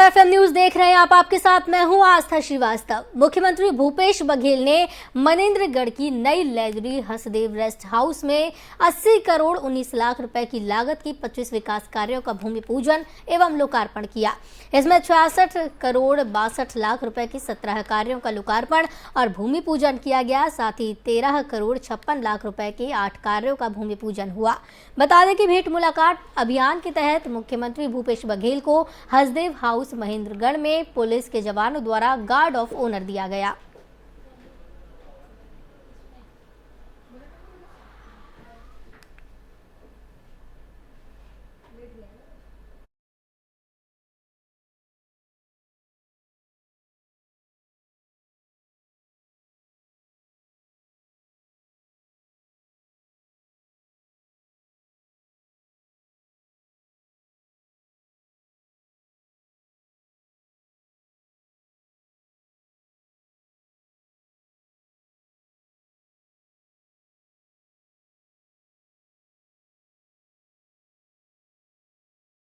FM news देख रहे हैं आप। आपके साथ मैं हूं आस्था श्रीवास्तव। मुख्यमंत्री भूपेश बघेल ने मनेंद्रगढ़ की नई लग्जरी हसदेव रेस्ट हाउस में 80 करोड़ 19 लाख रुपए की लागत की 25 विकास कार्यों का भूमि पूजन एवं लोकार्पण किया। इसमें 66 करोड़ 62 लाख रुपए की 17 कार्यों का लोकार्पण और भूमि पूजन किया गया। साथ ही 13 करोड़ 56 लाख रुपए के 8 कार्यों का भूमि पूजन हुआ। बता दें कि भेंट मुलाकात अभियान के तहत मुख्यमंत्री भूपेश बघेल को हसदेव हाउस महेंद्रगढ़ में पुलिस के जवानों द्वारा गार्ड ऑफ ऑनर दिया गया।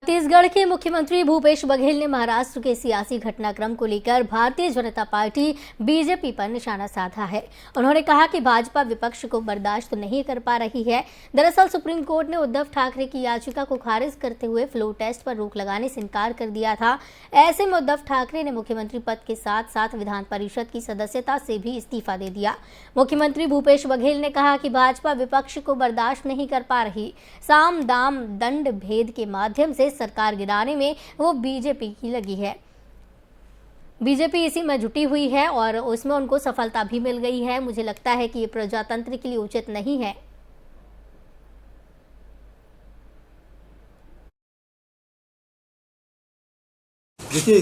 छत्तीसगढ़ के मुख्यमंत्री भूपेश बघेल ने महाराष्ट्र के सियासी घटनाक्रम को लेकर भारतीय जनता पार्टी बीजेपी पर निशाना साधा है। उन्होंने कहा कि भाजपा विपक्ष को बर्दाश्त नहीं कर पा रही है। दरअसल सुप्रीम कोर्ट ने उद्धव ठाकरे की याचिका को खारिज करते हुए फ्लोर टेस्ट पर रोक लगाने से इनकार कर दिया था। ऐसे में उद्धव ठाकरे ने मुख्यमंत्री पद के साथ साथ विधान परिषद की सदस्यता से भी इस्तीफा दे दिया। मुख्यमंत्री भूपेश बघेल ने कहा कि भाजपा विपक्ष को बर्दाश्त नहीं कर पा रही। साम दाम दंड भेद के माध्यम से सरकार गिराने में वो बीजेपी की लगी है। बीजेपी इसी में जुटी हुई है और उसमें उनको सफलता भी मिल गई है। मुझे लगता है कि ये प्रजातंत्र के लिए उचित नहीं है। देखिए,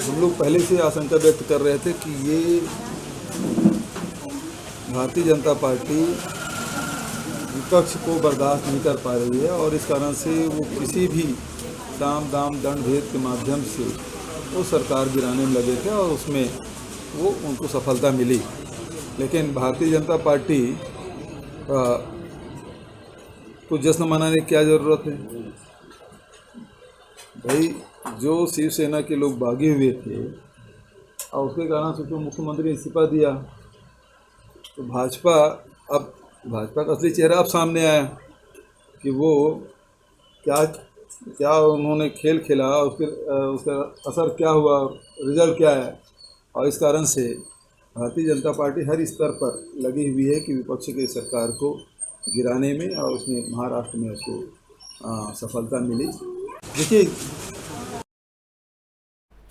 हम लोग पहले से आशंका व्यक्त कर रहे थे कि ये भारतीय जनता पार्टी विपक्ष को बर्दाश्त नहीं कर पा रही है और इस कारण से वो किसी भी साम दाम दंड भेद के माध्यम से वो सरकार गिराने में लगे थे और उसमें वो उनको सफलता मिली। लेकिन भारतीय जनता पार्टी को जश्न मनाने की क्या ज़रूरत है भाई? जो शिवसेना के लोग भागे हुए थे और उसके कारण से तो मुख्यमंत्री ने इस्तीफा दिया, तो भाजपा का असली चेहरा अब सामने आया कि वो क्या क्या उन्होंने खेल खेला, उसका असर क्या हुआ, रिजल्ट क्या है। और इस कारण से भारतीय जनता पार्टी हर स्तर पर लगी हुई है कि विपक्ष की सरकार को गिराने में, और उसमें महाराष्ट्र में उसको सफलता मिली। देखिए,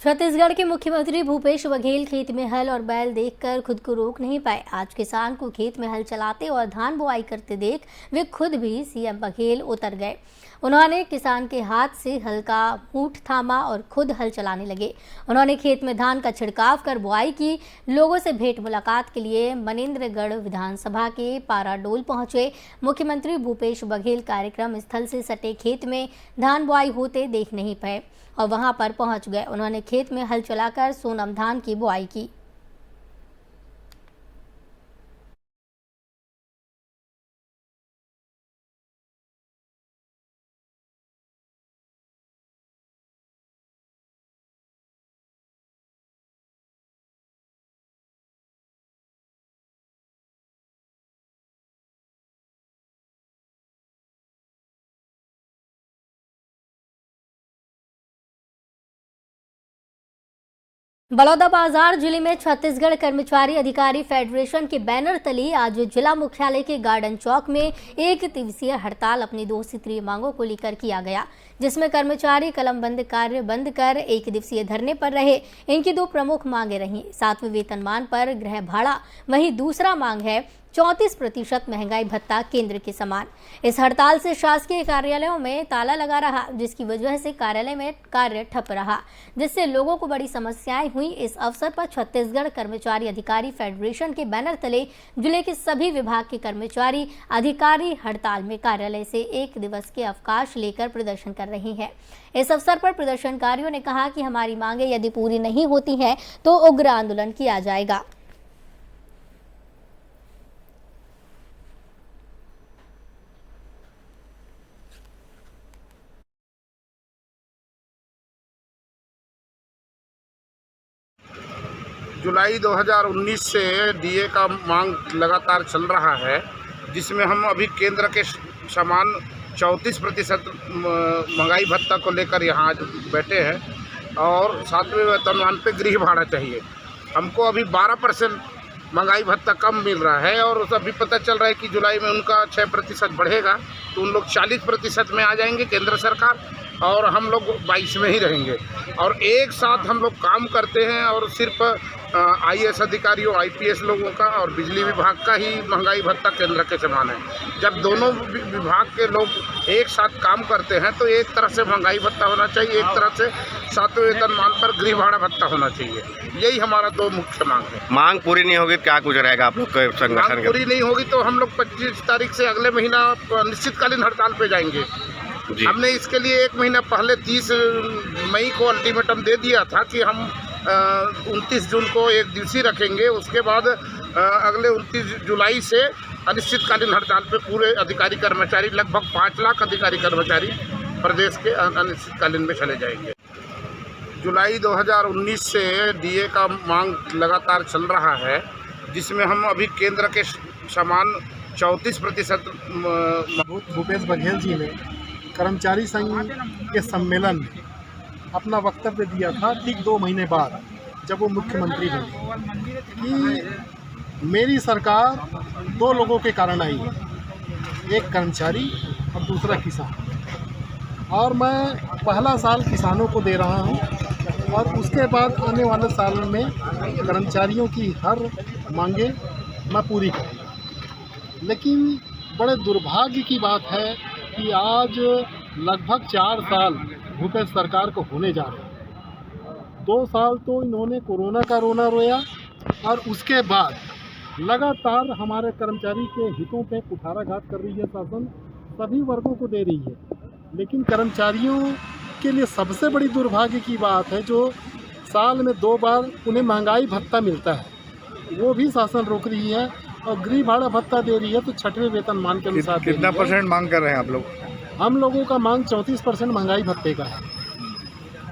छत्तीसगढ़ के मुख्यमंत्री भूपेश बघेल खेत में हल और बैल देखकर खुद को रोक नहीं पाए। आज किसान को खेत में हल चलाते और धान बुआई करते देख वे खुद भी सीएम बघेल उतर गए। उन्होंने किसान के हाथ से हल का मूठ थामा और खुद हल चलाने लगे। उन्होंने खेत में धान का छिड़काव कर बुआई की। लोगों से भेंट मुलाकात के लिए मनेंद्रगढ़ विधानसभा के पाराडोल पहुंचे। मुख्यमंत्री भूपेश बघेल कार्यक्रम स्थल से सटे खेत में धान बुआई होते देख नहीं पाए और वहां पर पहुंच गए। उन्होंने खेत में हल चलाकर सोनम धान की बुआई की। बलौदाबाजार जिले में छत्तीसगढ़ कर्मचारी अधिकारी फेडरेशन के बैनर तले आज जिला मुख्यालय के गार्डन चौक में एक दिवसीय हड़ताल अपनी 2 सूत्रीय मांगों को लेकर किया गया, जिसमें कर्मचारी कलमबंद कार्य बंद कर 1 दिवसीय धरने पर रहे। इनकी 2 प्रमुख मांगे रहीं। 7वें वेतनमान पर गृह भाड़ा, वहीं दूसरा मांग है 34% महंगाई भत्ता केंद्र के समान। इस हड़ताल से शासकीय कार्यालयों में ताला लगा रहा, जिसकी वजह से कार्यालय में कार्य ठप रहा, जिससे लोगों को बड़ी समस्याएं हुई। इस अवसर पर छत्तीसगढ़ कर्मचारी अधिकारी फेडरेशन के बैनर तले जिले के सभी विभाग के कर्मचारी अधिकारी हड़ताल में कार्यालय से 1 दिवस के अवकाश लेकर प्रदर्शन कर रहे हैं। इस अवसर पर प्रदर्शनकारियों ने कहा कि हमारी मांगे यदि पूरी नहीं होती हैं तो उग्र आंदोलन किया जाएगा। जुलाई 2019 से डीए का मांग लगातार चल रहा है, जिसमें हम अभी केंद्र के समान 34% महंगाई भत्ता को लेकर यहाँ आज बैठे हैं और 7वें वेतनमान पे गृह भाड़ा चाहिए। हमको अभी 12% महंगाई भत्ता कम मिल रहा है और अभी पता चल रहा है कि जुलाई में उनका 6% बढ़ेगा तो उन लोग 40% में आ जाएंगे केंद्र सरकार और हम लोग 22 में ही रहेंगे। और एक साथ हम लोग काम करते हैं और सिर्फ आईएएस अधिकारियों आईपीएस लोगों का और बिजली विभाग का ही महंगाई भत्ता केंद्र के समान है। जब दोनों विभाग के लोग एक साथ काम करते हैं तो एक तरह से महंगाई भत्ता होना चाहिए, एक तरह से 7वें वेतनमान पर गृह भाड़ा भत्ता होना चाहिए। यही हमारा दो मुख्य मांग है। मांग पूरी नहीं होगी क्या कुछ रहेगा आप लोग के संगठन मांग के? पूरी नहीं होगी तो हम लोग 25 तारीख से अगले महीना निश्चितकालीन हड़ताल पे जाएंगे। जी। हमने इसके लिए 1 महीना पहले 30 मई को अल्टीमेटम दे दिया था कि हम 29 जून को एक दिवसीय रखेंगे, उसके बाद अगले 29 जुलाई से अनिश्चितकालीन हड़ताल पे पूरे अधिकारी कर्मचारी लगभग 5 लाख अधिकारी कर्मचारी प्रदेश के अनिश्चितकालीन में चले जाएंगे। जुलाई 2019 से डीए का मांग लगातार चल रहा है, जिसमें हम अभी केंद्र के समान 34% भूपेश बघेल जी ने कर्मचारी संघ के सम्मेलन में अपना वक्तव्य दिया था ठीक 2 महीने बाद जब वो मुख्यमंत्री बने कि मेरी सरकार 2 लोगों के कारण आई है, एक कर्मचारी और दूसरा किसान, और मैं पहला साल किसानों को दे रहा हूँ और उसके बाद आने वाले साल में कर्मचारियों की हर मांगे मैं पूरी करूँगा। लेकिन बड़े दुर्भाग्य की बात है कि आज लगभग 4 साल भूपेश सरकार को होने जा रहे हैं। 2 साल तो इन्होंने कोरोना का रोना रोया और उसके बाद लगातार हमारे कर्मचारी के हितों पे कुठाराघात कर रही है शासन, सभी वर्गों को दे रही है। लेकिन कर्मचारियों के लिए सबसे बड़ी दुर्भाग्य की बात है जो साल में 2 बार उन्हें महंगाई भत्ता मिलता है, वो भी शासन रोक रही है और गृह भाड़ा भत्ता दे रही है तो 6वें वेतनमान के अनुसार। कितना % मांग कर रहे हैं आप लोग? हम लोगों का मांग 34% महंगाई भत्ते का है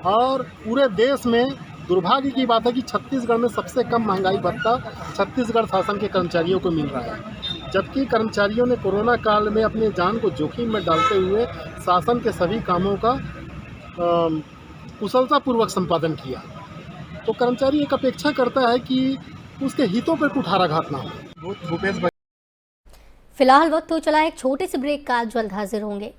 और पूरे देश में दुर्भाग्य की बात है कि छत्तीसगढ़ में सबसे कम महंगाई भत्ता छत्तीसगढ़ शासन के कर्मचारियों को मिल रहा है, जबकि कर्मचारियों ने कोरोना काल में अपनी जान को जोखिम में डालते हुए शासन के सभी कामों का कुशलतापूर्वक संपादन किया। तो कर्मचारी एक अपेक्षा करता है कि उसके हितों पर कुठाराघात ना हो। भूपेश फिलहाल वक्त हो चला एक छोटे से ब्रेक का, जल्द हाजिर होंगे।